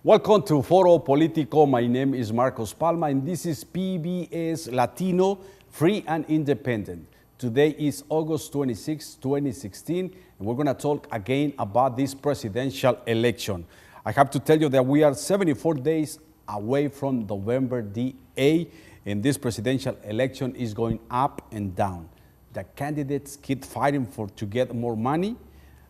Welcome to Foro Politico. My name is Marcos Palma, and this is PBS Latino, free and independent. Today is August 26, 2016, and we're going to talk again about this presidential election. I have to tell you that we are 74 days away from November the 8th, and this presidential election is going up and down. The candidates keep fighting to get more money.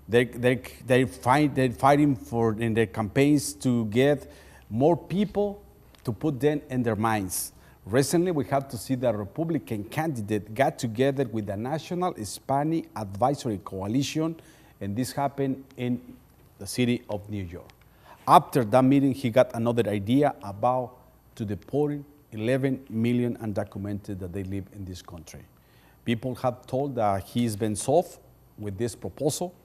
They're fighting in their campaigns to get more people to put them in their minds. Recently, we have to see the Republican candidate got together with the National Hispanic Advisory Coalition, and this happened in the city of New York. After that meeting, he got another idea about to deporting 11 million undocumented that they live in this country. People have told that he's been soft with this proposal.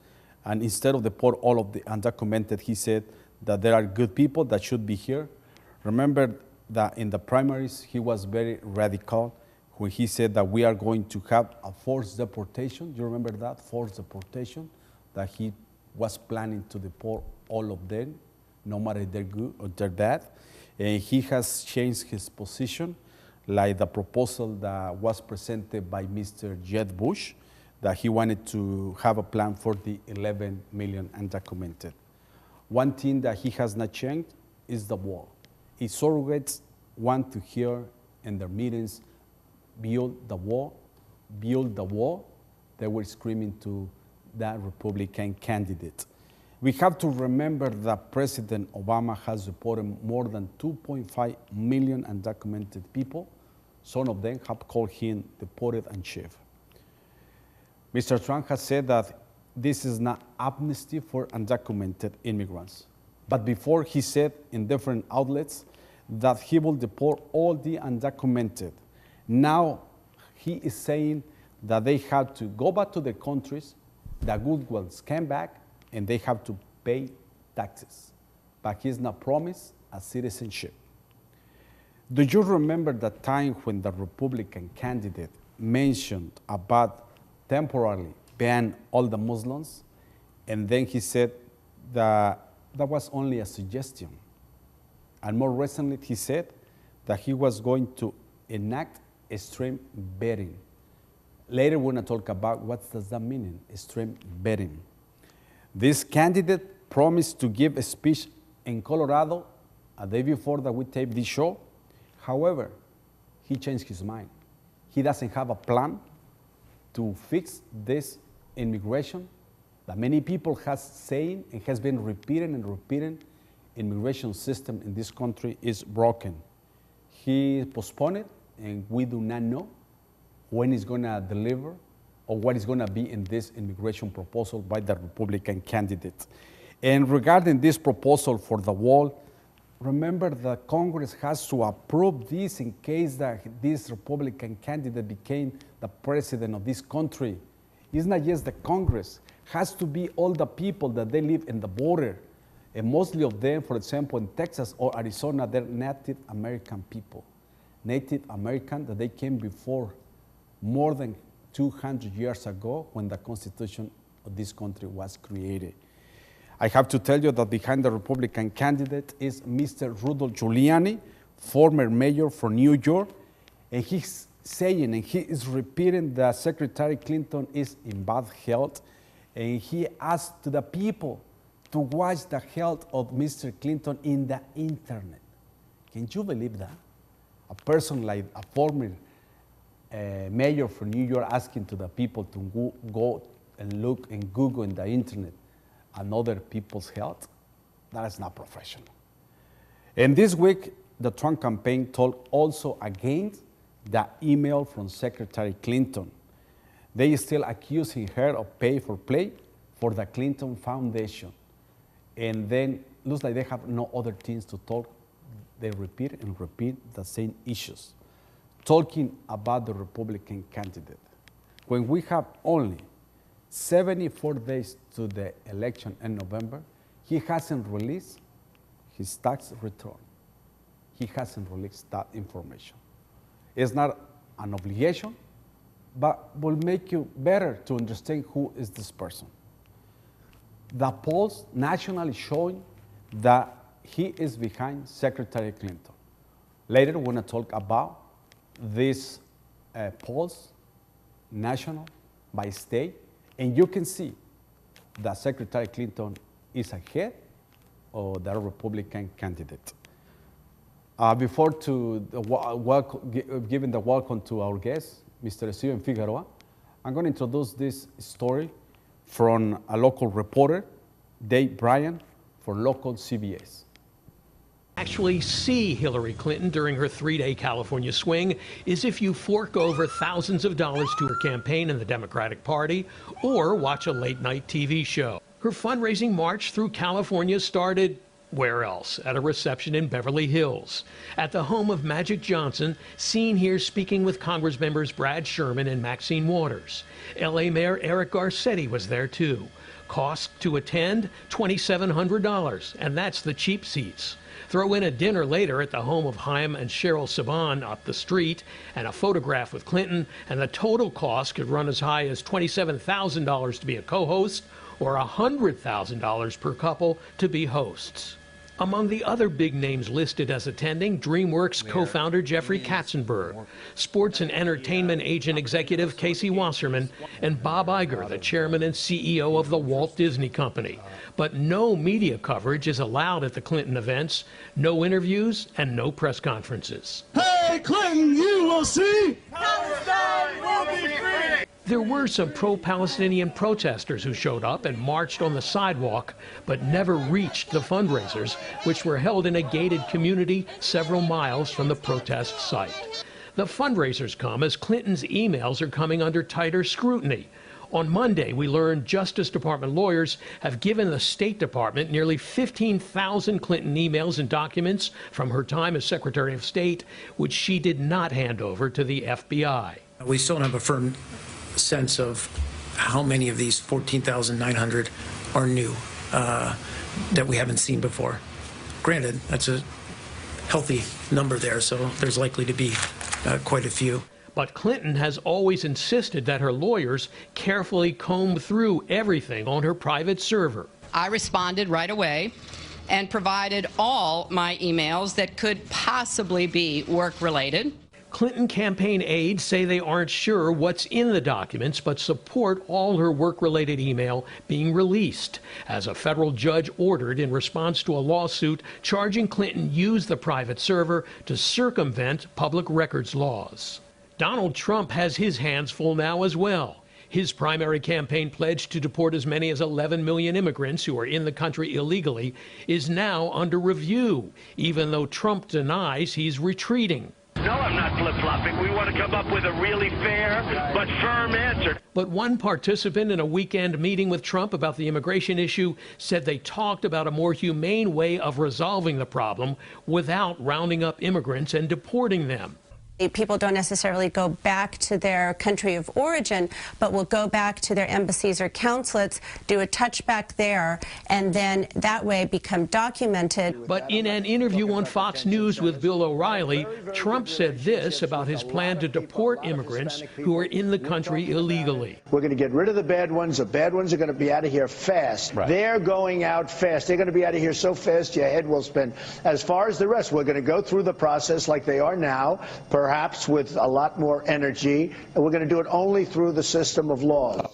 And instead of deport all of the undocumented, he said that there are good people that should be here. Remember that in the primaries, he was very radical when he said that we are going to have a forced deportation. Do you remember that, forced deportation? That he was planning to deport all of them, no matter if they're good or they're bad. And he has changed his position, like the proposal that was presented by Mr. Jeb Bush, that he wanted to have a plan for the 11 million undocumented. One thing that he has not changed is the wall. His surrogates want to hear in their meetings, build the wall, build the wall. They were screaming to that Republican candidate. We have to remember that President Obama has deported more than 2.5 million undocumented people. Some of them have called him deported in chief. Mr. Trump has said that this is not amnesty for undocumented immigrants. But before he said in different outlets that he will deport all the undocumented. Now he is saying that they have to go back to their countries, the good ones came back, and they have to pay taxes. But he's not promised a citizenship. Do you remember the time when the Republican candidate mentioned about temporarily ban all the Muslims, and then he said that that was only a suggestion. And more recently, he said that he was going to enact extreme betting. Later, we're going to talk about what does that mean, extreme betting. This candidate promised to give a speech in Colorado a day before that we taped this show. However, he changed his mind. He doesn't have a plan to fix this immigration that many people has saying and has been repeating and repeating. Immigration system in this country is broken. He postponed it, and we do not know when he's going to deliver or what is going to be in this immigration proposal by the Republican candidate. And regarding this proposal for the wall, remember that Congress has to approve this in case that this Republican candidate became the president of this country. It's not just the Congress. It has to be all the people that they live in the border. And mostly of them, for example, in Texas or Arizona, they're Native American people. Native American that they came before more than 200 years ago when the Constitution of this country was created. I have to tell you that behind the Republican candidate is Mr. Rudolph Giuliani, former mayor from New York, and he's saying and he is repeating that Secretary Clinton is in bad health, and he asked to the people to watch the health of Mr. Clinton in the internet. Can you believe that? A person like a former mayor from New York asking to the people to go and look and Google in the internet and other people's health? That is not professional. And this week, the Trump campaign talked also against the email from Secretary Clinton. They still accusing her of pay for play for the Clinton Foundation. And then looks like they have no other things to talk. They repeat and repeat the same issues, talking about the Republican candidate. When we have only 74 days to the election in November, he hasn't released his tax return. He hasn't released that information. It's not an obligation, but will make you better to understand who is this person. The polls nationally showing that he is behind Secretary Clinton. Later, we're going to talk about these polls, national, by state, and you can see that Secretary Clinton is ahead of the Republican candidate. Before giving the welcome to our guest, Mr. Steven Figueroa, I'm going to introduce this story from a local reporter, Dave Bryan, for local CBS. Actually see Hillary Clinton during her 3-day California swing is if you fork over thousands of dollars to her campaign in the Democratic Party or watch a late-night TV show. Her fundraising march through California started where else? At a reception in Beverly Hills, at the home of Magic Johnson, seen here speaking with Congress members Brad Sherman and Maxine Waters. L.A. Mayor Eric Garcetti was there too. Cost to attend, $2,700, and that's the cheap seats. Throw in a dinner later at the home of Chaim and Cheryl Saban up the street, and a photograph with Clinton, and the total cost could run as high as $27,000 to be a co-host, or $100,000 per couple to be hosts. Among the other big names listed as attending, DreamWorks co-founder Jeffrey Katzenberg, sports and entertainment agent executive Casey Wasserman, and Bob Iger, the chairman and CEO of the Walt Disney Company. But no media coverage is allowed at the Clinton events, no interviews, and no press conferences. Hey, Clinton, you will see! Palestine will be free! There were some pro-Palestinian protesters who showed up and marched on the sidewalk, but never reached the fundraisers, which were held in a gated community several miles from the protest site. The fundraisers come as Clinton's emails are coming under tighter scrutiny. On Monday, we learned Justice Department lawyers have given the State Department nearly 15,000 Clinton emails and documents from her time as Secretary of State, which she did not hand over to the FBI. We still don't have a firm sense of how many of these 14,900 are new that we haven't seen before. Granted, that's a healthy number there, so there's likely to be quite a few. But Clinton has always insisted that her lawyers carefully comb through everything on her private server. I responded right away and provided all my emails that could possibly be work-related. Clinton campaign aides say they aren't sure what's in the documents, but support all her work-related email being released, as a federal judge ordered in response to a lawsuit charging Clinton used the private server to circumvent public records laws. Donald Trump has his hands full now as well. His primary campaign pledge to deport as many as 11 million immigrants who are in the country illegally is now under review, even though Trump denies he's retreating. No, I'm not flip-flopping. We want to come up with a really fair but firm answer. But one participant in a weekend meeting with Trump about the immigration issue said they talked about a more humane way of resolving the problem without rounding up immigrants and deporting them. People don't necessarily go back to their country of origin, but will go back to their embassies or consulates, do a touchback there, and then that way become documented. But in an interview on Fox News with Bill O'Reilly, Trump said this about his plan to deport immigrants who are in the country illegally. We're going to get rid of the bad ones. The bad ones are going to be out of here fast. Right. They're going out fast. They're going to be out of here so fast your head will spin. As far as the rest, we're going to go through the process like they are now, perhaps with a lot more energy, and we're going to do it only through the system of laws.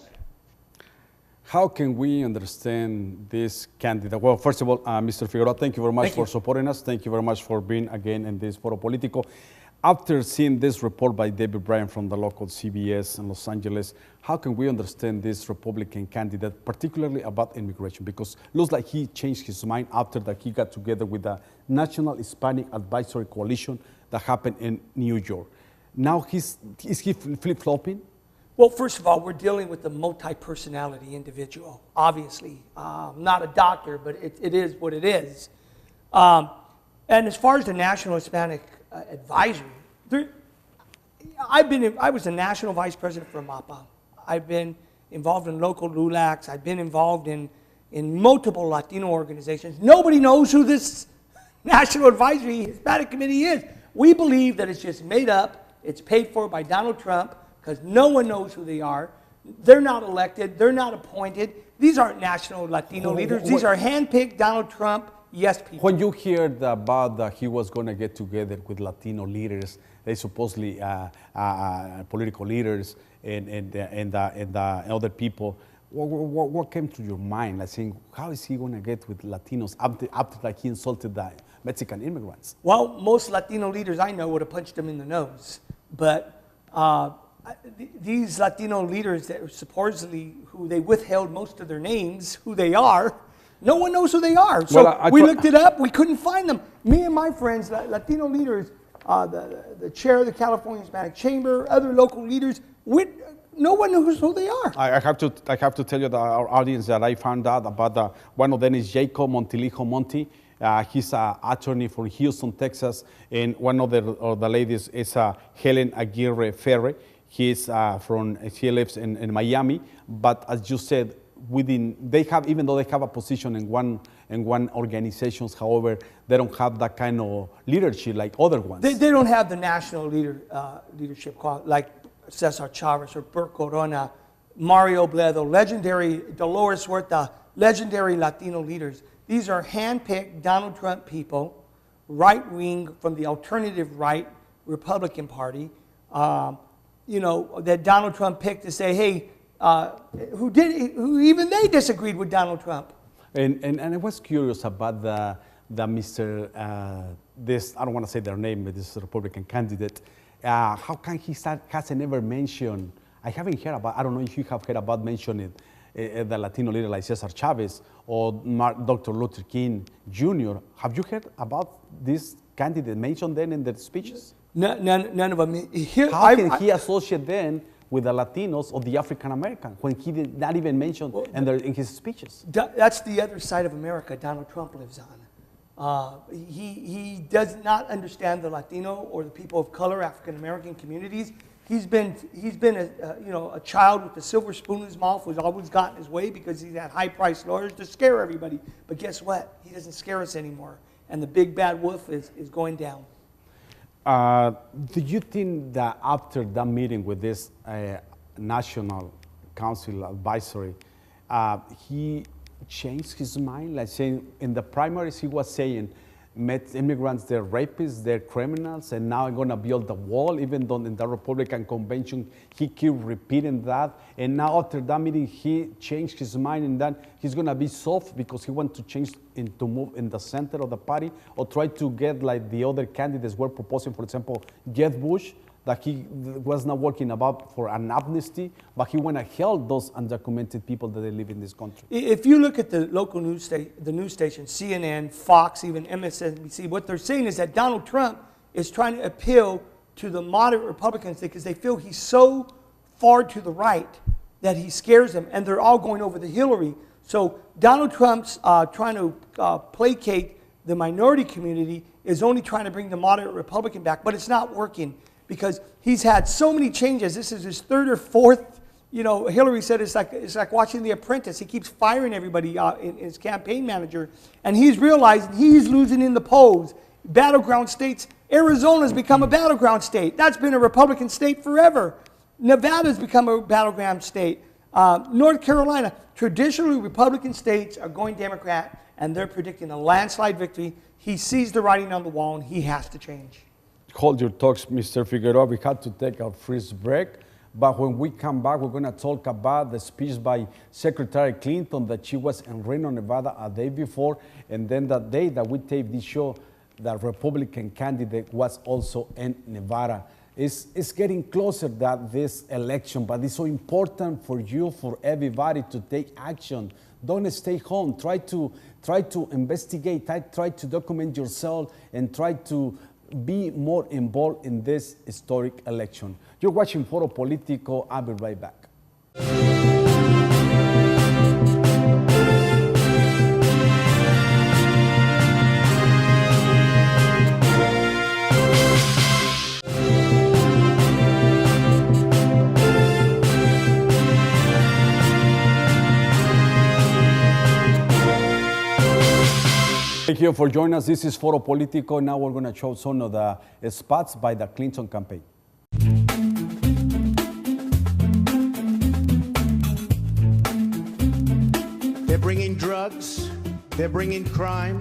How can we understand this candidate? Well, first of all, Mr. Figueroa, thank you very much for supporting us. Thank you very much for being again in this Foro Politico. After seeing this report by David Bryan from the local CBS in Los Angeles, how can we understand this Republican candidate, particularly about immigration? Because it looks like he changed his mind after that he got together with the National Hispanic Advisory Coalition that happened in New York. Now, is he flip-flopping? Well, first of all, we're dealing with a multi-personality individual, obviously. Not a doctor, but it is what it is. And as far as the National Hispanic Advisory, I was the national vice president for MAPA. I've been involved in local LULACs. I've been involved in multiple Latino organizations. Nobody knows who this National Advisory Hispanic Committee is. We believe that it's just made up. It's paid for by Donald Trump because no one knows who they are. They're not elected. They're not appointed. These aren't national Latino leaders. These are handpicked Donald Trump yes people. When you heard about that he was going to get together with Latino leaders, they supposedly political leaders and other people, what came to your mind? Like saying, how is he going to get with Latinos after like he insulted the Mexican immigrants? Well, most Latino leaders I know would have punched him in the nose. But these Latino leaders that supposedly, who they withheld most of their names, who they are, no one knows who they are. So well, we looked it up, we couldn't find them. Me and my friends, Latino leaders, the chair of the California Hispanic Chamber, other local leaders, no one knows who they are. I have to tell you, our audience, that I found out about one of them is Jacob Montilijo Monti. He's an attorney from Houston, Texas, and one of the ladies is Helen Aguirre Ferre. She lives in Miami, but as you said, even though they have a position in one organizations, however, they don't have that kind of leadership like other ones. They don't have the national leadership like Cesar Chavez or Bert Corona, Mario Bledo, legendary Dolores Huerta, legendary Latino leaders. These are handpicked Donald Trump people, right-wing from the alternative right Republican Party, that Donald Trump picked to say, hey, who even they disagreed with Donald Trump. And I was curious about the Mr. This, I don't want to say their name, but this Republican candidate. How can he hasn't never mentioned, I haven't heard about, I don't know if you have heard about mentioning the Latino leader like Cesar Chavez or Dr. Luther King Jr. Have you heard about this candidate mentioned then in their speeches? None of them. How can he associate then with the Latinos or the African American when he did not even mention in his speeches? That's the other side of America Donald Trump lives on. He does not understand the Latino or the people of color, African American communities. He's been a child with a silver spoon in his mouth who's always gotten his way because he's had high-priced lawyers to scare everybody. But guess what? He doesn't scare us anymore. And the big bad wolf is going down. Do you think that after that meeting with this National Council Advisory, he changed his mind? Like saying in the primaries, he was saying, immigrants, they're rapists, they're criminals, and now I'm going to build the wall. Even though in the Republican convention, he kept repeating that. And now after that meeting, he changed his mind and that he's going to be soft because he wants to change to move in the center of the party or try to get like the other candidates were proposing, for example, Jeb Bush, that he was not working about for an amnesty, but he want to help those undocumented people that they live in this country. If you look at the local news stations, CNN, Fox, even MSNBC, what they're saying is that Donald Trump is trying to appeal to the moderate Republicans because they feel he's so far to the right that he scares them, and they're all going over to Hillary. So Donald Trump's trying to placate the minority community is only trying to bring the moderate Republican back, but it's not working. Because he's had so many changes. This is his third or fourth. Hillary said it's like watching The Apprentice. He keeps firing everybody in his campaign manager, and he's realizing he's losing in the polls. Battleground states. Arizona's become a battleground state. That's been a Republican state forever. Nevada's become a battleground state. North Carolina, traditionally Republican states are going Democrat, and they're predicting a landslide victory. He sees the writing on the wall, and he has to change. Hold your talks, Mr. Figueroa. We had to take our first break. But when we come back, we're going to talk about the speech by Secretary Clinton that she was in Reno, Nevada a day before. And then that day that we taped this show, the Republican candidate was also in Nevada. It's getting closer that this election, but it's so important for you, for everybody to take action. Don't stay home. Try to investigate. Try to document yourself and try to be more involved in this historic election. You're watching Foro Politico. I'll be right back. you for joining us. This is Foro Politico. Now we're going to show some of the spots by the Clinton campaign. They're bringing drugs. They're bringing crime.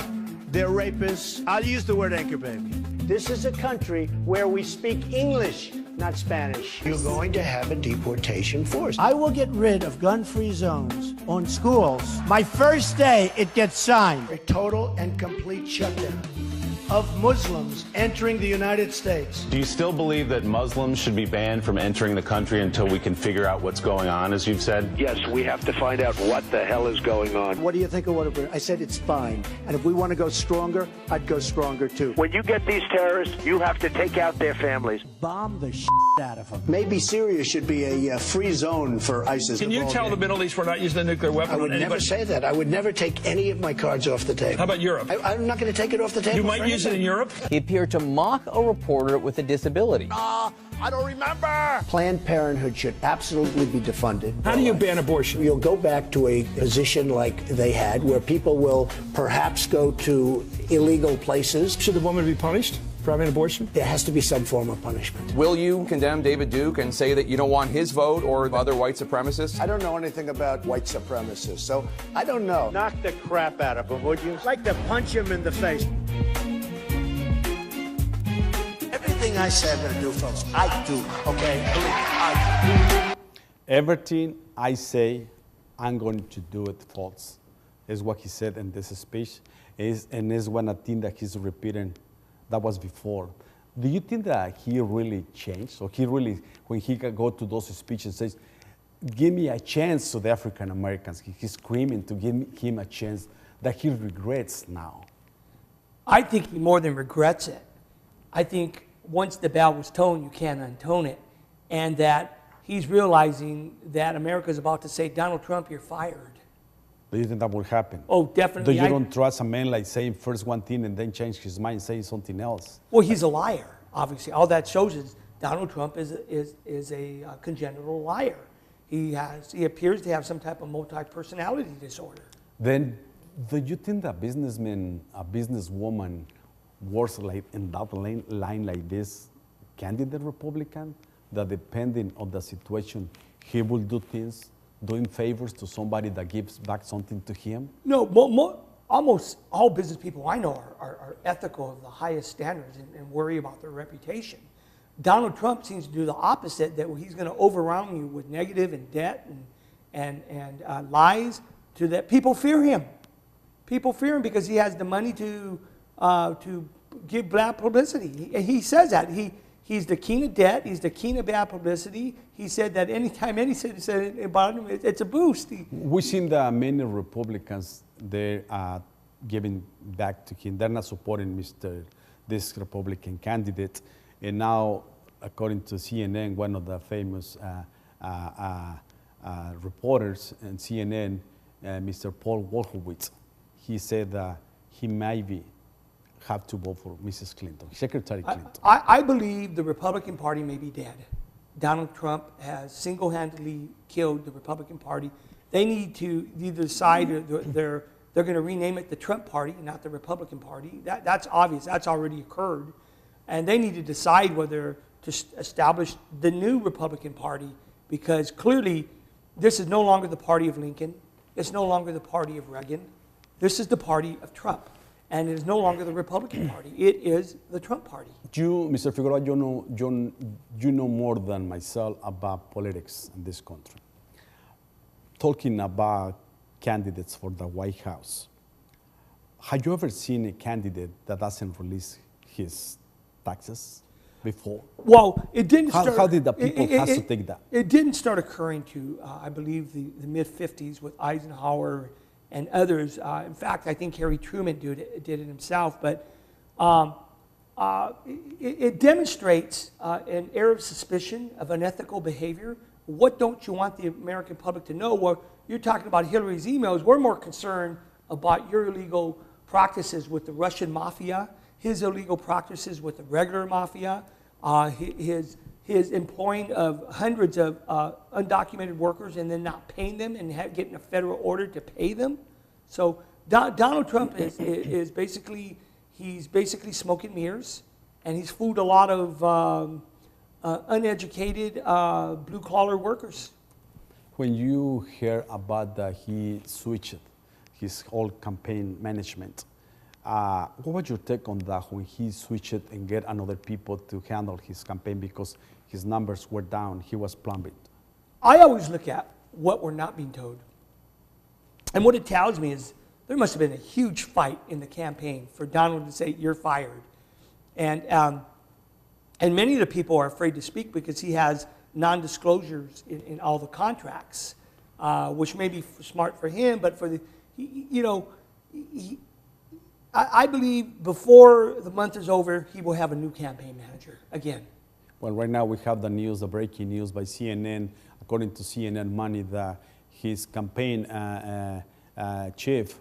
They're rapists. I'll use the word anchor baby. This is a country where we speak English, not Spanish. You're going to have a deportation force. I will get rid of gun-free zones on schools. My first day, it gets signed. A total and complete shutdown of Muslims entering the United States. Do you still believe that Muslims should be banned from entering the country until we can figure out what's going on, as you've said? Yes, we have to find out what the hell is going on. What do you think of what I said? It's fine. And if we want to go stronger, I'd go stronger too. When you get these terrorists, you have to take out their families. Bomb the out of them. Maybe Syria should be a free zone for ISIS. Can you tell the Middle East we're not using a nuclear weapon? I would never say that. I would never take any of my cards off the table. How about Europe? I'm not going to take it off the table. You might use it in Europe? He appeared to mock a reporter with a disability. I don't remember. Planned Parenthood should absolutely be defunded. How do you ban abortion? You'll go back to a position like they had, where people will perhaps go to illegal places. Should the woman be punished for having an abortion? There has to be some form of punishment. Will you condemn David Duke and say that you don't want his vote or other white supremacists? I don't know anything about white supremacists, so I don't know. Knock the crap out of them, would you? Like to punch him in the face. Everything I say I'm going to do, folks, I do, okay? Believe me, I do. Everything I say, I'm going to do it, folks, is what he said in this speech, and is one thing that he's repeating that was before. Do you think that he really changed? Or he really, when he go to those speeches, says, give me a chance to the African Americans. He's screaming to give him a chance that he regrets now. I think he more than regrets it. I think once the bell was toned, you can't untone it. And that he's realizing that America's about to say, Donald Trump, you're fired. Do you think that will happen? Oh, definitely. Do you don't trust a man like saying first one thing and then change his mind, saying something else? Well, he's a liar, obviously. All that shows is Donald Trump is a congenital liar. He appears to have some type of multi-personality disorder. Then, do you think that businessman, a businesswoman, works like in that line like this, candidate Republican, that depending on the situation, he will do things, doing favors to somebody that gives back something to him? No, almost all business people I know are ethical of the highest standards and worry about their reputation. Donald Trump seems to do the opposite, that he's going to overwhelm you with negative and debt and lies, to that people fear him. People fear him because he has the money to give bad publicity. He says that. He's the king of debt. He's the king of bad publicity. He said that anytime any citizen said about him, it's a boost. We've seen that many Republicans, they're giving back to him. They're not supporting this Republican candidate. And now, according to CNN, one of the famous reporters in CNN, Mr. Paul Wolfowitz, he said that he maybe have to vote for Mrs. Clinton, Secretary Clinton. I believe the Republican Party may be dead. Donald Trump has single-handedly killed the Republican Party. They need to either decide they're going to rename it the Trump Party, not the Republican Party. That's obvious. That's already occurred. And they need to decide whether to establish the new Republican Party, because clearly this is no longer the party of Lincoln. It's no longer the party of Reagan. This is the party of Trump. And it is no longer the Republican Party. It is the Trump Party. You, Mr. Figueroa, you know more than myself about politics in this country. Talking about candidates for the White House, have you ever seen a candidate that doesn't release his taxes before? Well, it didn't start. How did the people have to take that? It didn't start occurring to, I believe, the mid-50s with Eisenhower and others. In fact, I think Harry Truman did it himself. But it demonstrates an air of suspicion of unethical behavior. What don't you want the American public to know? Well, you're talking about Hillary's emails. We're more concerned about your illegal practices with the Russian mafia, his illegal practices with the regular mafia, his employing of hundreds of undocumented workers and then not paying them and getting a federal order to pay them. So Donald Trump is basically, he's basically smoke and mirrors, and he's fooled a lot of uneducated blue-collar workers. When you hear about that he switched his whole campaign management, what was your take on that when he switched and get another people to handle his campaign because his numbers were down, he was plummeted? I always look at what we're not being told. And what it tells me is there must have been a huge fight in the campaign for Donald to say, you're fired. And many of the people are afraid to speak because he has non-disclosures in all the contracts, which may be smart for him, but for the, I believe before the month is over, he will have a new campaign manager again. Well, right now we have the news, the breaking news by CNN, according to CNN Money, that his campaign chief,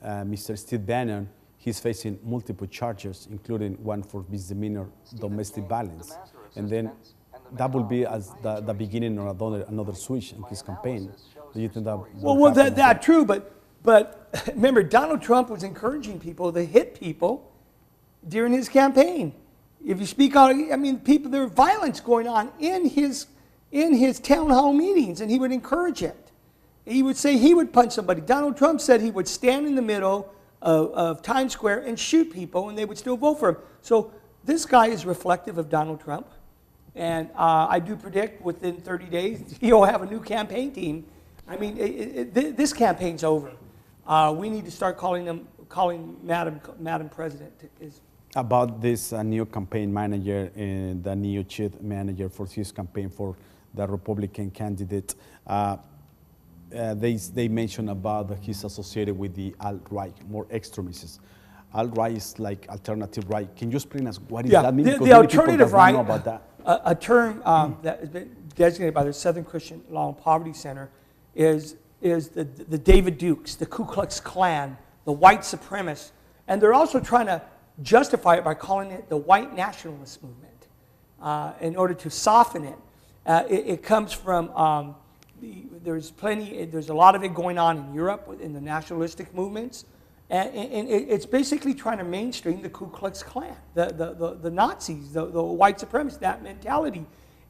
Mr. Steve Bannon, he's facing multiple charges, including one for misdemeanor domestic violence. And then that will be as the beginning of another switch in his campaign. Do you think that? Well, that's true, but remember, Donald Trump was encouraging people to hit people during his campaign. If you speak out, I mean, people, there was violence going on in his town hall meetings, and he would encourage it. He would say he would punch somebody. Donald Trump said he would stand in the middle of Times Square and shoot people, and they would still vote for him. So this guy is reflective of Donald Trump, and I do predict within 30 days he'll have a new campaign team. I mean, this campaign's over. We need to start calling Madam President. About this new campaign manager and the new chief manager for his campaign for the Republican candidate, they mentioned about that he's associated with the alt-right, more extremists. Alt-right is like alternative right. Can you explain us what does that mean? The alternative right, know about that. A term that has been designated by the Southern Christian Law and Poverty Center is the David Dukes, the Ku Klux Klan, the white supremacists, and they're also trying to justify it by calling it the white nationalist movement in order to soften it. It comes from, there's a lot of it going on in Europe in the nationalistic movements, and it's basically trying to mainstream the Ku Klux Klan, the Nazis, the white supremacists, that mentality.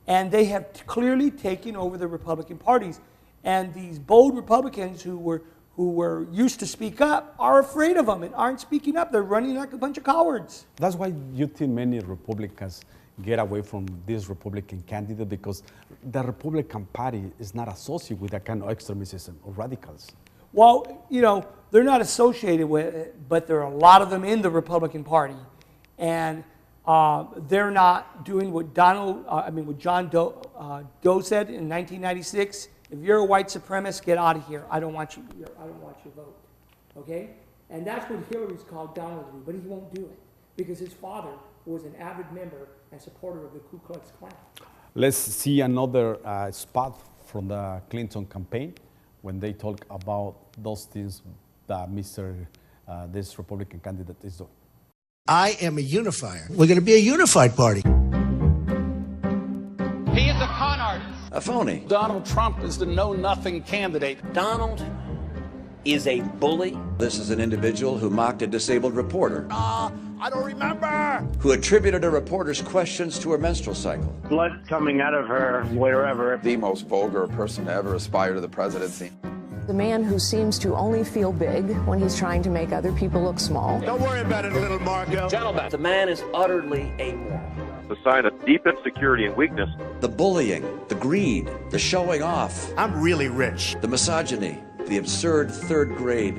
And they have clearly taken over the Republican parties. And these bold Republicans who were used to speak up are afraid of them and aren't speaking up. They're running like a bunch of cowards. That's why you think many Republicans get away from this Republican candidate, because the Republican Party is not associated with that kind of extremism or radicals. Well, they're not associated with it, but there are a lot of them in the Republican Party. And they're not doing what John Doe said in 1996. If you're a white supremacist, get out of here. I don't want your vote. Okay? And that's what Hillary's called Donald to do, but he won't do it because his father was an avid member and supporter of the Ku Klux Klan. Let's see another spot from the Clinton campaign when they talk about those things that this Republican candidate is doing. I am a unifier. We're going to be a unified party. He is a con artist. A phony. Donald Trump is the know-nothing candidate. Donald is a bully. This is an individual who mocked a disabled reporter. I don't remember. Who attributed a reporter's questions to her menstrual cycle. Blood coming out of her wherever. The most vulgar person to ever aspire to the presidency. The man who seems to only feel big when he's trying to make other people look small. Don't worry about it, little Marco. Gentlemen, the man is utterly amoral. A sign of deep insecurity and weakness. The bullying, the greed, the showing off. I'm really rich. The misogyny, the absurd third-grade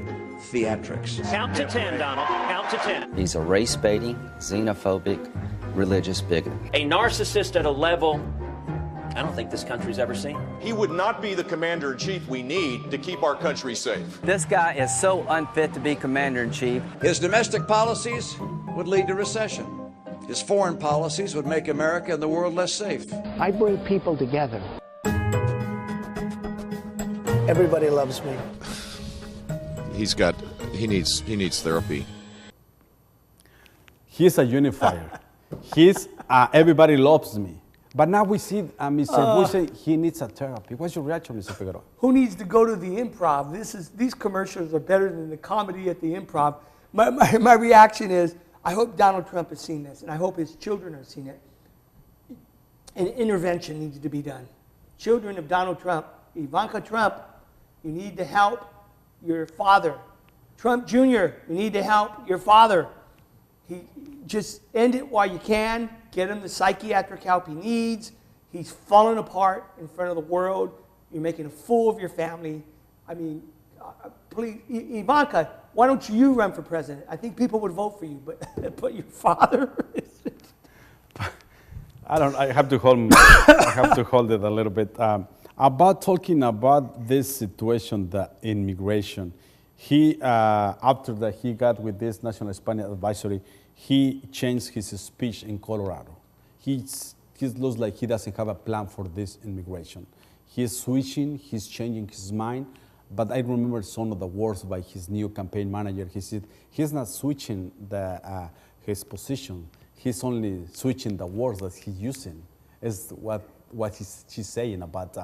theatrics. Count to 10, Donald. Count to 10. He's a race-baiting, xenophobic, religious bigot. A narcissist at a level I don't think this country's ever seen. He would not be the commander-in-chief we need to keep our country safe. This guy is so unfit to be commander-in-chief. His domestic policies would lead to recession. His foreign policies would make America and the world less safe. I bring people together. Everybody loves me. He needs therapy. He's a unifier. Everybody loves me. But now we see Mr. Bush say he needs a therapy. What's your reaction, Mr. Figueroa? Who needs to go to the Improv? These commercials are better than the comedy at the Improv. My reaction is, I hope Donald Trump has seen this, and I hope his children have seen it. An intervention needs to be done. Children of Donald Trump, Ivanka Trump, you need to help your father. Trump Jr., you need to help your father. Just end it while you can. Get him the psychiatric help he needs. He's fallen apart in front of the world. You're making a fool of your family. I mean, please, Ivanka, why don't you run for president? I think people would vote for you, but your father. I have to hold. I have to hold it a little bit. About talking about this situation, the immigration. He after that he got with this National Hispanic Advisory, he changed his speech in Colorado. He looks like he doesn't have a plan for this immigration. He's switching. He's changing his mind. But I remember some of the words by his new campaign manager. He said he's not switching his position. He's only switching the words that he's using. Is what she's saying about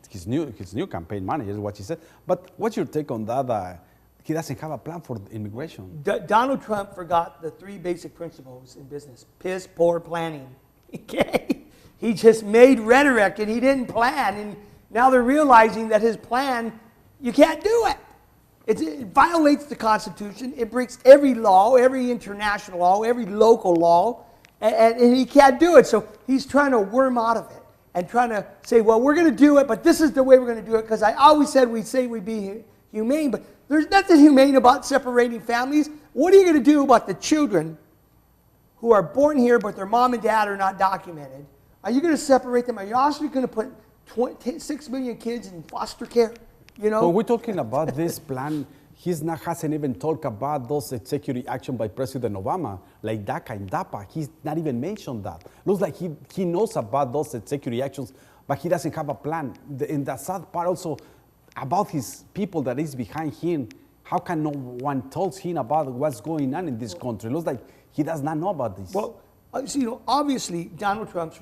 his new campaign manager. Is what she said. But what's your take on that? He doesn't have a plan for immigration. Donald Trump forgot the 3 basic principles in business: piss, poor, planning. Okay, he just made rhetoric and he didn't plan. And now they're realizing that his plan, you can't do it. It violates the Constitution. It breaks every law, every international law, every local law, and he can't do it. So he's trying to worm out of it and trying to say, well, we're going to do it, but this is the way we're going to do it, because I always said we'd be humane, but there's nothing humane about separating families. What are you going to do about the children who are born here but their mom and dad are not documented? Are you going to separate them? Are you also going to put 6 million kids in foster care? You know? When we're talking about this plan, hasn't even talked about those executive action by President Obama, like DACA and DAPA. He's not even mentioned that. Looks like he knows about those executive actions, but he doesn't have a plan. In the sad part also, about his people that is behind him, how can no one tell him about what's going on in this country? It looks like he does not know about this. Well, obviously, Donald Trump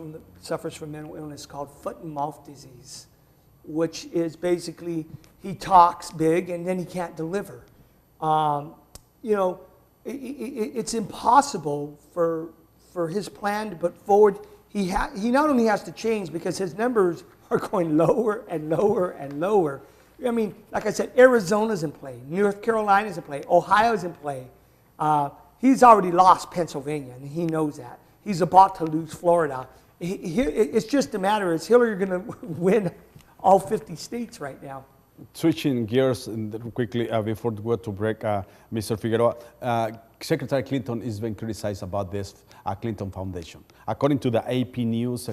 suffers from mental illness called foot and mouth disease, which is basically he talks big and then he can't deliver. It's impossible for his plan to put forward. He not only has to change because his numbers are going lower and lower and lower. I mean, like I said, Arizona's in play, North Carolina's in play, Ohio's in play. He's already lost Pennsylvania, and he knows that. He's about to lose Florida. It's just a matter, is Hillary going to win all 50 states right now? Switching gears quickly before we go to break, Mr. Figueroa, Secretary Clinton is being criticized about this Clinton Foundation. According to the AP News,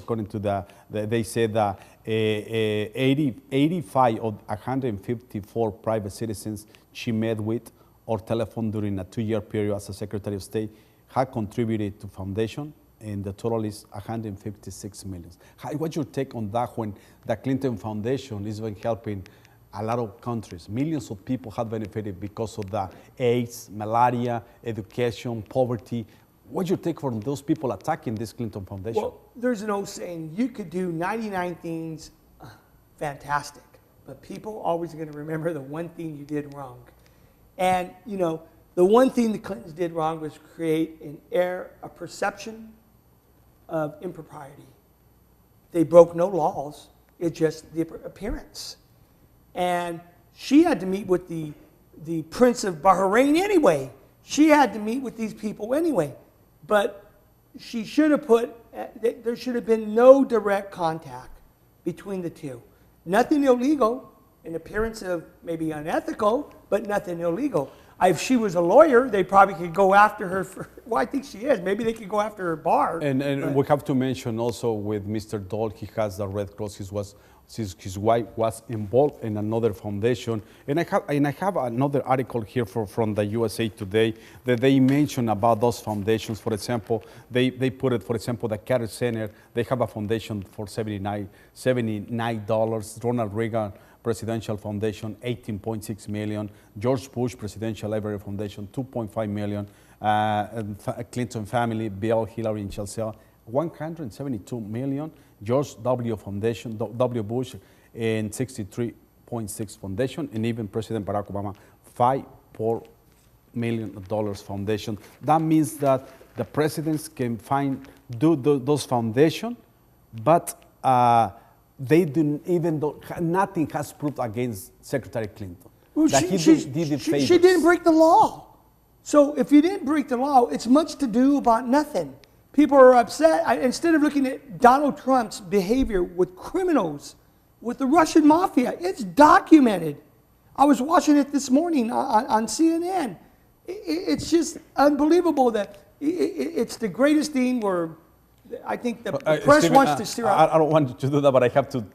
they said that 85 of 154 private citizens she met with or telephoned during a 2-year period as a Secretary of State had contributed to foundation, and the total is 156 million. What's your take on that when the Clinton Foundation is been helping a lot of countries? Millions of people have benefited because of the AIDS, malaria, education, poverty. What's your take from those people attacking this Clinton Foundation? Well, there's an old saying, you could do 99 things fantastic, but people always are going to remember the one thing you did wrong. And, the one thing the Clintons did wrong was create a perception of impropriety. They broke no laws. It's just the appearance. And she had to meet with the Prince of Bahrain anyway. She had to meet with these people anyway. But she should have there should have been no direct contact between the two. Nothing illegal, an appearance of maybe unethical, but nothing illegal. If she was a lawyer, they probably could go after her for, well, I think she is. Maybe they could go after her bar. And we have to mention also with Mr. Dole, he has the Red Cross. His wife was involved in another foundation. And I have another article here from the USA Today that they mention about those foundations. For example, they put it, for example, the Carter Center, they have a foundation for $79. Ronald Reagan Presidential Foundation, $18.6 million. George Bush Presidential Library Foundation, $2.5 million. Clinton family, Bill, Hillary, and Chelsea, 172 million. George W. Foundation, W. Bush, and 63.6 foundation, and even President Barack Obama, $5 million foundation. That means that the presidents can do those foundation, but they didn't, even though nothing has proved against Secretary Clinton. Well, she didn't break the law. So if you didn't break the law, it's much to do about nothing. People are upset. Instead of looking at Donald Trump's behavior with criminals, with the Russian mafia, it's documented. I was watching it this morning on CNN. It's just unbelievable that it's the greatest thing where I think the press Stephen, wants to steer out. I don't want you to do that, but I have to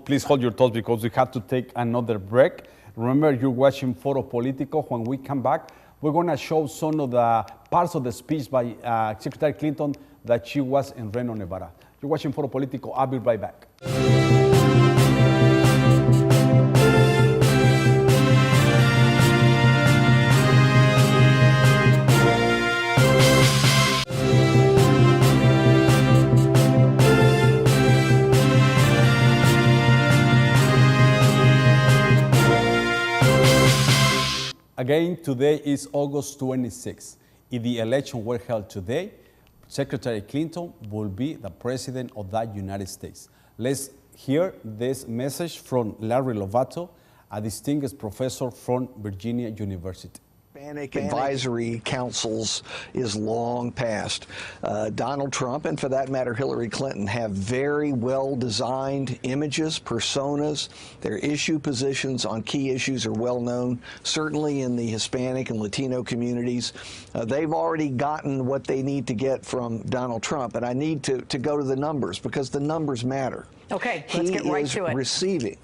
please hold your thoughts because we have to take another break. Remember, you're watching Foro Politico. When we come back, we're going to show some of the parts of the speech by Secretary Clinton that she was in Reno, Nevada. You're watching Foro Politico. I'll be right back. Again, today is August 26th. If the election were held today, Secretary Clinton will be the president of the United States. Let's hear this message from Larry Lovato, a distinguished professor from Virginia University. Hispanic advisory councils is long past. Donald Trump, and for that matter Hillary Clinton, have very well-designed images, personas. Their issue positions on key issues are well known, certainly in the Hispanic and Latino communities. They've already gotten what they need to get from Donald Trump, and I need to go to the numbers because the numbers matter. Okay, let's get right to it.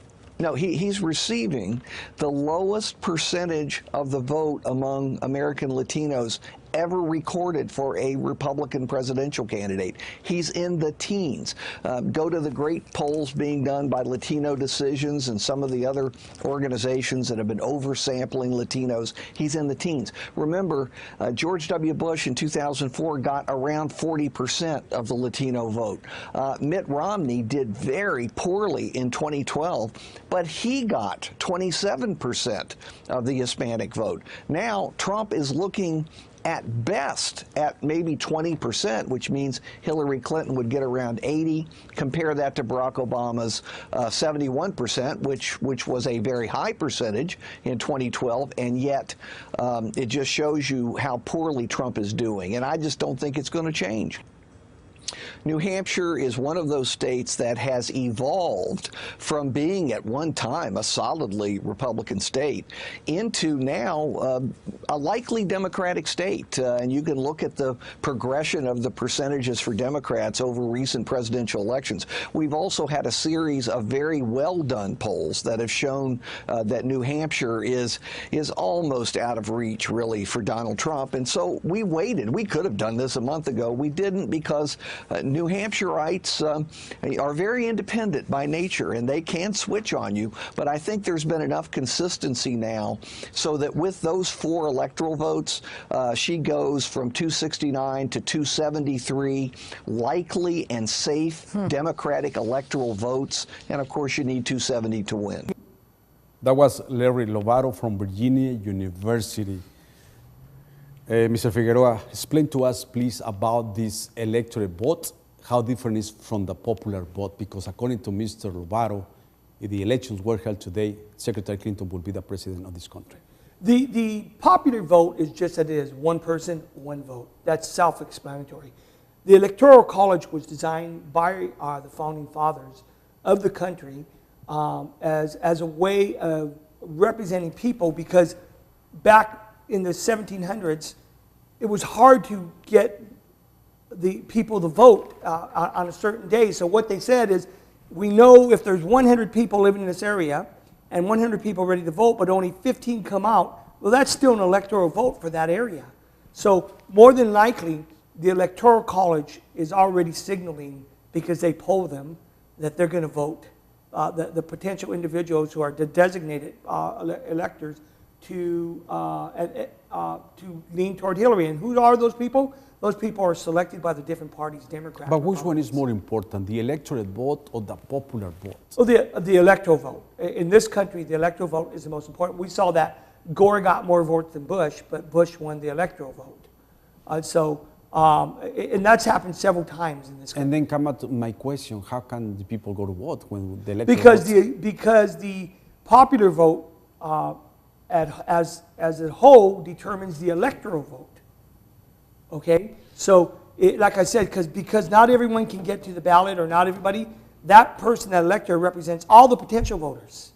He's receiving the lowest percentage of the vote among American Latinos ever recorded for a Republican presidential candidate. He's in the teens. Go to the great polls being done by Latino Decisions and some of the other organizations that have been oversampling Latinos. He's in the teens. Remember, George W. Bush in 2004 got around 40% of the Latino vote. Mitt Romney did very poorly in 2012, but he got 27% of the Hispanic vote. Now, Trump is looking at best at maybe 20%, which means Hillary Clinton would get around 80. Compare that to Barack Obama's 71%, which was a very high percentage in 2012, and yet it just shows you how poorly Trump is doing, and I just don't think it's going to change. New Hampshire is one of those states that has evolved from being at one time a solidly Republican state into now a likely Democratic state. And you can look at the progression of the percentages for Democrats over recent presidential elections. We've also had a series of very well done polls that have shown that New Hampshire is almost out of reach, really, for Donald Trump. And so we waited. We could have done this a month ago. We didn't because New Hampshireites are very independent by nature, and they can switch on you. But I think there's been enough consistency now so that with those 4 electoral votes, she goes from 269 to 273 likely and safe Democratic electoral votes. And, of course, you need 270 to win. That was Larry Lovato from Virginia University. Mr. Figueroa, explain to us, please, about this electoral vote, how different it is from the popular vote, because according to Mr. Lovato, if the elections were held today, Secretary Clinton would be the president of this country. The popular vote is just that it is one person, one vote. That's self-explanatory. The Electoral College was designed by the founding fathers of the country as a way of representing people, because back in the 1700s, it was hard to get the people to vote on a certain day. So what they said is, we know if there's 100 people living in this area and 100 people ready to vote, but only 15 come out, well, that's still an electoral vote for that area. So more than likely, the Electoral College is already signaling, because they poll them, that they're going to vote. The potential individuals who are the designated electors to lean toward Hillary. And who are those people? Those people are selected by the different parties, Democrats. But which one is more important, the electorate vote or the popular vote? So the electoral vote. In this country, the electoral vote is the most important. We saw that Gore got more votes than Bush, but Bush won the electoral vote. And that's happened several times in this country. And then come out to my question, how can the people go to vote when the electoral Because the popular vote as a whole determines the electoral vote. Okay, so like I said, because not everyone can get to the ballot, or not everybody, that person, that elector, represents all the potential voters.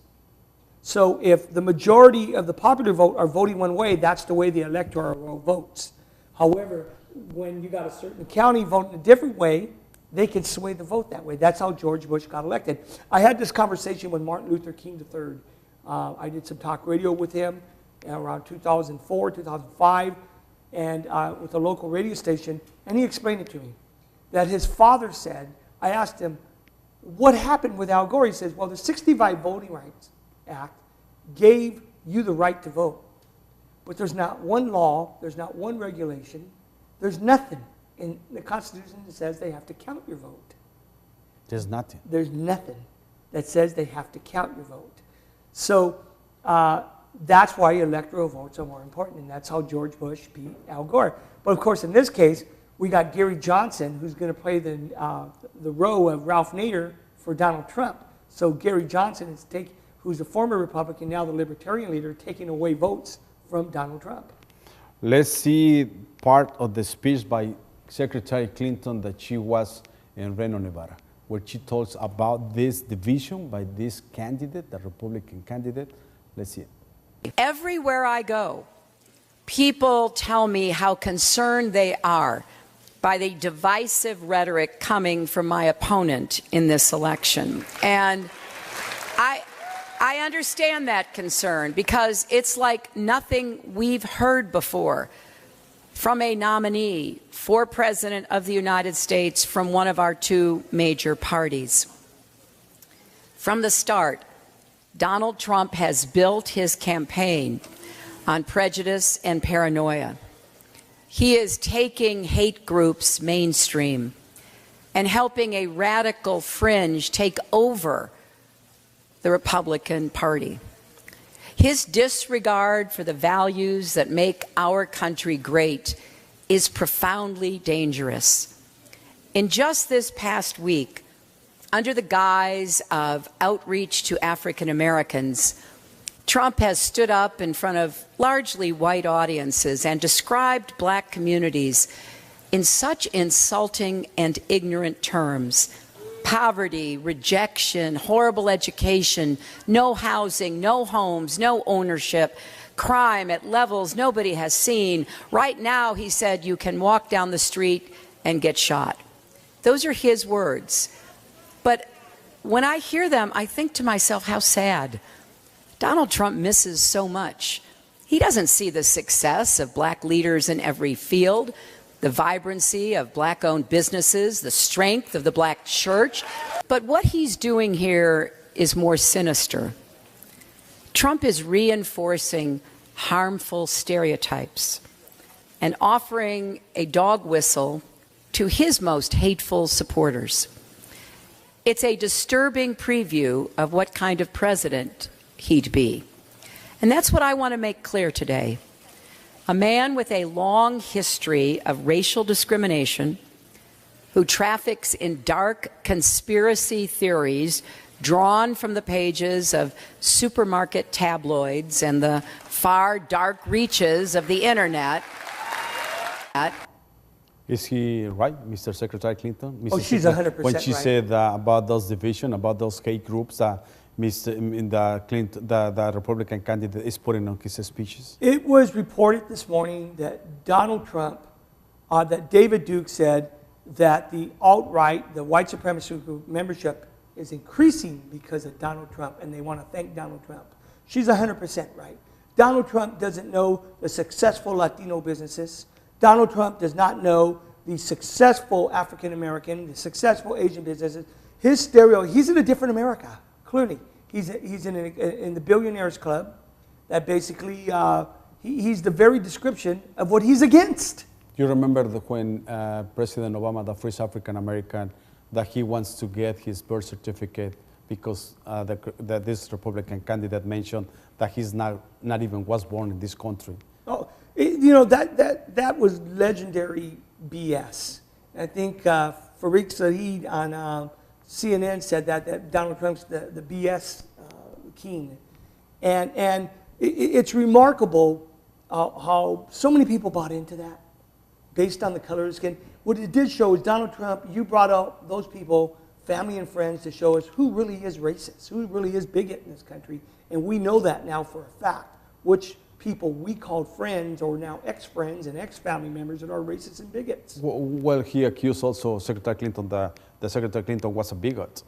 So if the majority of the popular vote are voting one way, that's the way the electoral votes. However, when you got a certain county voting a different way, they can sway the vote that way. That's how George Bush got elected. I had this conversation with Martin Luther King III. I did some talk radio with him around 2004, 2005. And with a local radio station, and he explained it to me, that his father said, I asked him, what happened with Al Gore? He says, well, the 65 Voting Rights Act gave you the right to vote. But there's not one law, there's not one regulation, there's nothing in the Constitution that says they have to count your vote. There's nothing. There's nothing that says they have to count your vote. So, that's why electoral votes are more important, and that's how George Bush beat Al Gore. But of course, in this case, we got Gary Johnson, who's going to play the role of Ralph Nader for Donald Trump. So Gary Johnson is who's a former Republican, now the Libertarian leader, taking away votes from Donald Trump. Let's see part of the speech by Secretary Clinton that she was in Reno, Nevada, where she talks about this division by this candidate, the Republican candidate. Let's see it. Everywhere I go, people tell me how concerned they are by the divisive rhetoric coming from my opponent in this election. And I understand that concern, because it's like nothing we've heard before from a nominee for President of the United States from one of our two major parties. From the start, Donald Trump has built his campaign on prejudice and paranoia. He is taking hate groups mainstream and helping a radical fringe take over the Republican Party. His disregard for the values that make our country great is profoundly dangerous. In just this past week, under the guise of outreach to African Americans, Trump has stood up in front of largely white audiences and described black communities in such insulting and ignorant terms. Poverty, rejection, horrible education, no housing, no homes, no ownership, crime at levels nobody has seen. Right now, he said, you can walk down the street and get shot. Those are his words. But when I hear them, I think to myself, how sad. Donald Trump misses so much. He doesn't see the success of black leaders in every field, the vibrancy of black-owned businesses, the strength of the black church. But what he's doing here is more sinister. Trump is reinforcing harmful stereotypes and offering a dog whistle to his most hateful supporters. It's a disturbing preview of what kind of president he'd be. And that's what I want to make clear today. A man with a long history of racial discrimination, who traffics in dark conspiracy theories drawn from the pages of supermarket tabloids and the far dark reaches of the internet. Is he right, Mr. Secretary Clinton? Oh, she's 100% right. When she said about those division, about those hate groups, the Republican candidate is putting on his speeches? It was reported this morning that Donald Trump, that David Duke said that the alt-right, the white supremacist group membership is increasing because of Donald Trump, and they want to thank Donald Trump. She's 100% right. Donald Trump doesn't know the successful Latino businesses. Donald Trump does not know the successful African American, the successful Asian businesses. His stereo, he's in a different America, clearly. He's in the billionaires club. that basically he's the very description of what he's against. You remember when President Obama, the first African American, that he wants to get his birth certificate because that this Republican candidate mentioned that he's not even was born in this country. Oh, that was legendary BS. I think Fareed Saeed on CNN said that Donald Trump's the BS king, and it's remarkable how so many people bought into that based on the color of skin. What it did show is Donald Trump, you brought out those people, family and friends, to show us who really is racist, who really is bigot in this country. And we know that now for a fact, which people we called friends or now ex-friends and ex-family members that are racists and bigots. Well, he accused also Secretary Clinton that Secretary Clinton was a bigot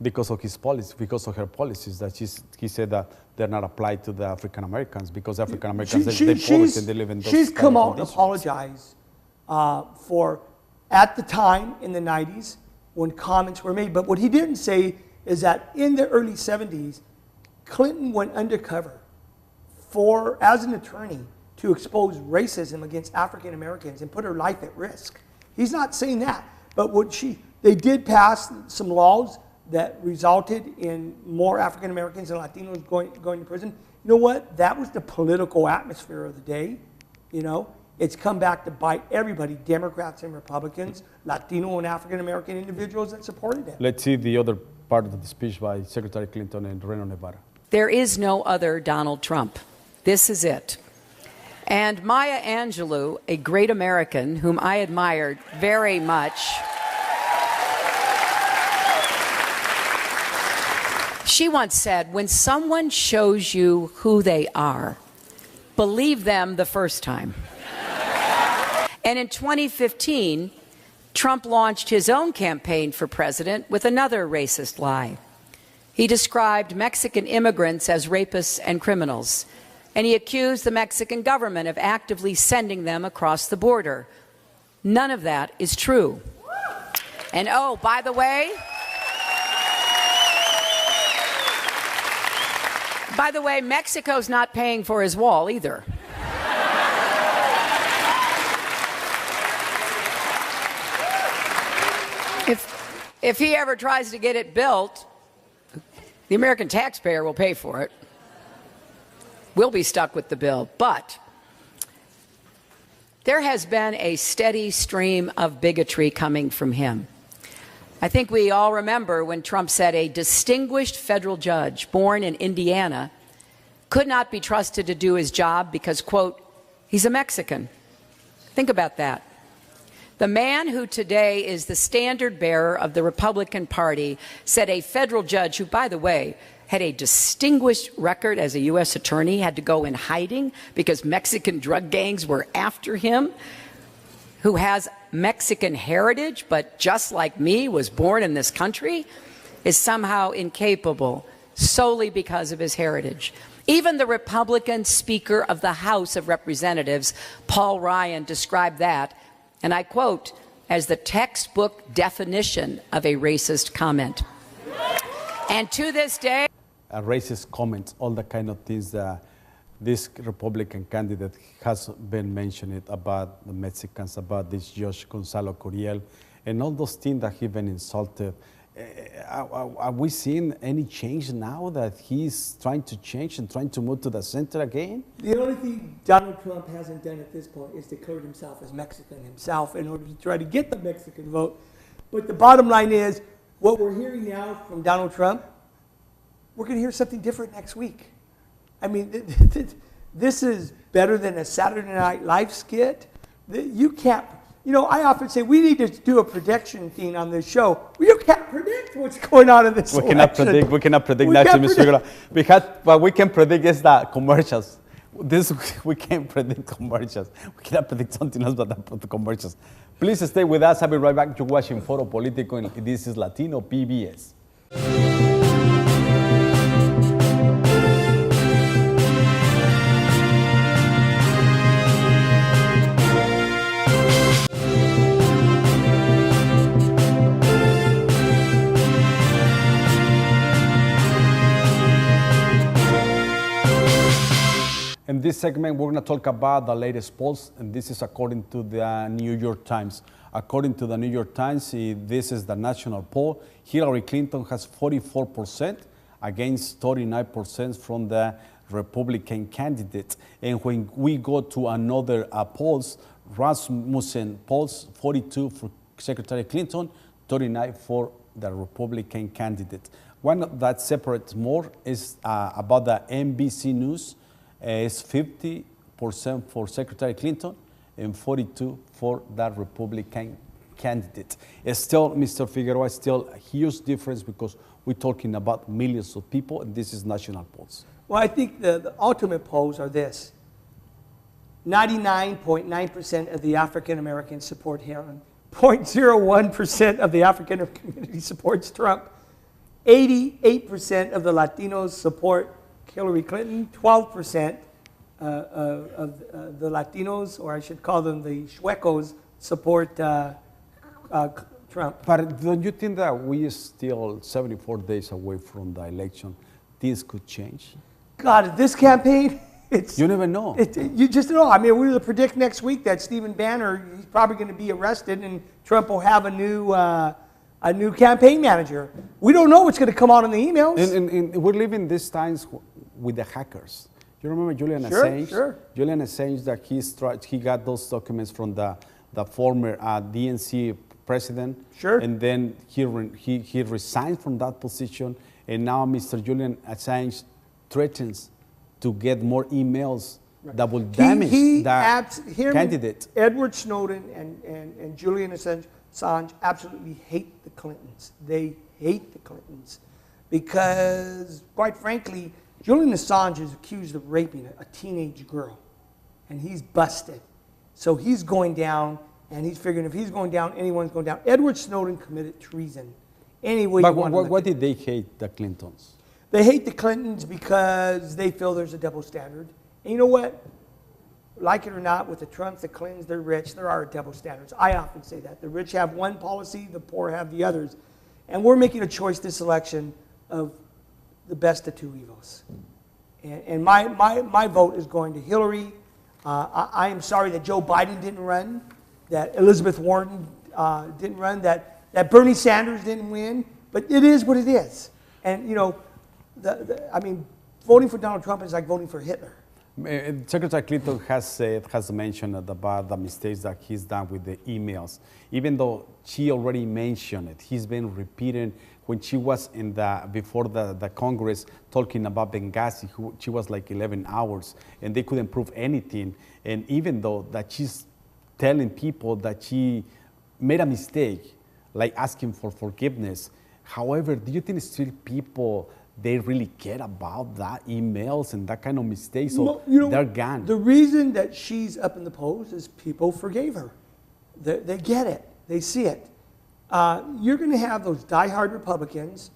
because of his policy, because of her policies, that he said that they're not applied to the African Americans because African Americans they poor and they live in those She's come out and conditions. apologized for at the time in the 90s when comments were made. But what he didn't say is that in the early 70s, Clinton went undercover as an attorney to expose racism against African Americans and put her life at risk. He's not saying that, but they did pass some laws that resulted in more African Americans and Latinos going to prison. You know what? That was the political atmosphere of the day. It's come back to bite everybody, Democrats and Republicans, Latino and African American individuals that supported it. Let's see the other part of the speech by Secretary Clinton in Reno, Nevada. There is no other Donald Trump. This is it. And Maya Angelou, a great American whom I admired very much, she once said, when someone shows you who they are, believe them the first time. And in 2015, Trump launched his own campaign for president with another racist lie. He described Mexican immigrants as rapists and criminals, and he accused the Mexican government of actively sending them across the border. None of that is true. And oh, by the way, Mexico's not paying for his wall either. If he ever tries to get it built, the American taxpayer will pay for it. We'll be stuck with the bill. But there has been a steady stream of bigotry coming from him. I think we all remember when Trump said a distinguished federal judge born in Indiana could not be trusted to do his job because, quote, he's a Mexican. Think about that. The man who today is the standard bearer of the Republican Party said a federal judge who, by the way, had a distinguished record as a U.S. attorney, had to go in hiding because Mexican drug gangs were after him, who has Mexican heritage, but just like me, was born in this country, is somehow incapable solely because of his heritage. Even the Republican Speaker of the House of Representatives, Paul Ryan, described that, and I quote, as the textbook definition of a racist comment. And to this day, racist comments, all the kind of things that this Republican candidate has been mentioning about the Mexicans, about this Judge Gonzalo Curiel, and all those things that he's been insulted. Are we seeing any change now that he's trying to change and trying to move to the center again? The only thing Donald Trump hasn't done at this point is declared himself as Mexican himself in order to try to get the Mexican vote. But the bottom line is, what we're hearing now from Donald Trump, we're going to hear something different next week. I mean, this is better than a Saturday Night Live skit. You can't, I often say we need to do a prediction thing on this show. You can't predict what's going on in this election. We cannot predict next, Mr. Figueroa. What we can predict is the commercials. We can't predict commercials. We cannot predict something else but the commercials. Please stay with us. I'll be right back. You're watching Foro Politico, and this is Latino PBS. In this segment, we're going to talk about the latest polls, and this is according to the New York Times. According to the New York Times, this is the national poll. Hillary Clinton has 44% against 39% from the Republican candidate. And when we go to another polls, Rasmussen polls 42 for Secretary Clinton, 39 for the Republican candidate. One that separates more is about the NBC News. It's 50% for Secretary Clinton and 42 for the Republican candidate. It's still, Mr. Figueroa, still a huge difference because we're talking about millions of people, and this is national polls. Well, I think the ultimate polls are this. 99.9% of the African Americans support Hillary. 0.01% of the African community supports Trump. 88% of the Latinos support Hillary Clinton. 12% of the Latinos, or I should call them the Chuecos, support Trump. But don't you think that we are still 74 days away from the election? This could change? God, this campaign, you never know. You just don't know. I mean, we're going to predict next week that Stephen Banner, he's probably going to be arrested, and Trump will have a new campaign manager. We don't know what's going to come out in the emails. And we're living these times with the hackers. You remember Julian Assange? Sure. Julian Assange, that he got those documents from the former DNC president. Sure. And then he resigned from that position, and now Mr. Julian Assange threatens to get more emails that will damage the candidate. Edward Snowden and Julian Assange absolutely hate the Clintons. They hate the Clintons because, quite frankly, Julian Assange is accused of raping a teenage girl, and he's busted. So he's going down, and he's figuring if he's going down, anyone's going down. Edward Snowden committed treason. Anyway, but why did they hate the Clintons? They hate the Clintons because they feel there's a double standard. And you know what? Like it or not, with the Trumps, the Clintons, they're rich. There are double standards. I often say that. The rich have one policy, the poor have the others. And we're making a choice this election of the best of two evils. And my vote is going to Hillary. I am sorry that Joe Biden didn't run, that Elizabeth Warren didn't run, that Bernie Sanders didn't win. But it is what it is. And, you know, I mean, voting for Donald Trump is like voting for Hitler. Secretary Clinton has mentioned about the mistakes that he's done with the emails. Even though she already mentioned it, he's been repeating when she was before the Congress talking about Benghazi. She was like 11 hours, and they couldn't prove anything. And even though that she's telling people that she made a mistake, like asking for forgiveness. However, do you think still people, they really care about that emails and that kind of mistakes, so they're gone? The reason that she's up in the polls is people forgave her. They get it. They see it. You're going to have those diehard Republicans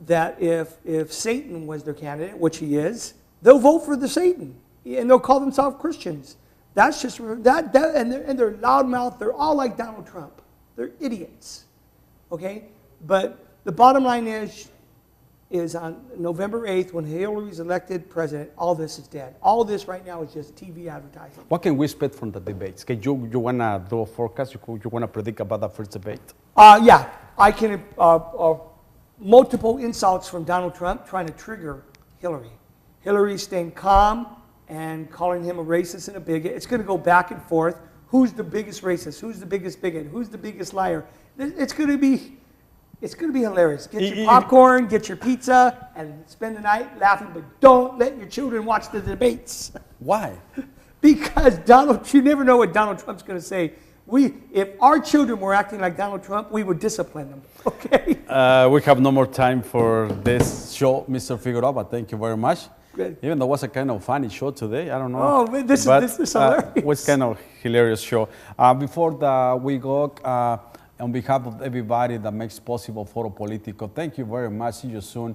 that if Satan was their candidate, which he is, they'll vote for the Satan, and they'll call themselves Christians. That's just and they're loudmouth. They're all like Donald Trump. They're idiots. Okay, but the bottom line is on November 8th, when Hillary's elected president, all this is dead. All this right now is just TV advertising. What can we expect from the debates? Okay, you want to do a forecast? You want to predict about the first debate? Yeah, I can. Multiple insults from Donald Trump trying to trigger Hillary. Hillary staying calm and calling him a racist and a bigot. It's going to go back and forth. Who's the biggest racist? Who's the biggest bigot? Who's the biggest liar? It's going to be hilarious. Get your popcorn, get your pizza, and spend the night laughing, but don't let your children watch the debates. Why? Because you never know what Donald Trump's going to say. If our children were acting like Donald Trump, we would discipline them, okay? We have no more time for this show, Mr. Figueroa, but thank you very much. Good. Even though it was a kind of funny show today, I don't know. Oh, man, this is hilarious. It was kind of hilarious show. Before we go, on behalf of everybody that makes possible Foro Politico, thank you very much. See you soon.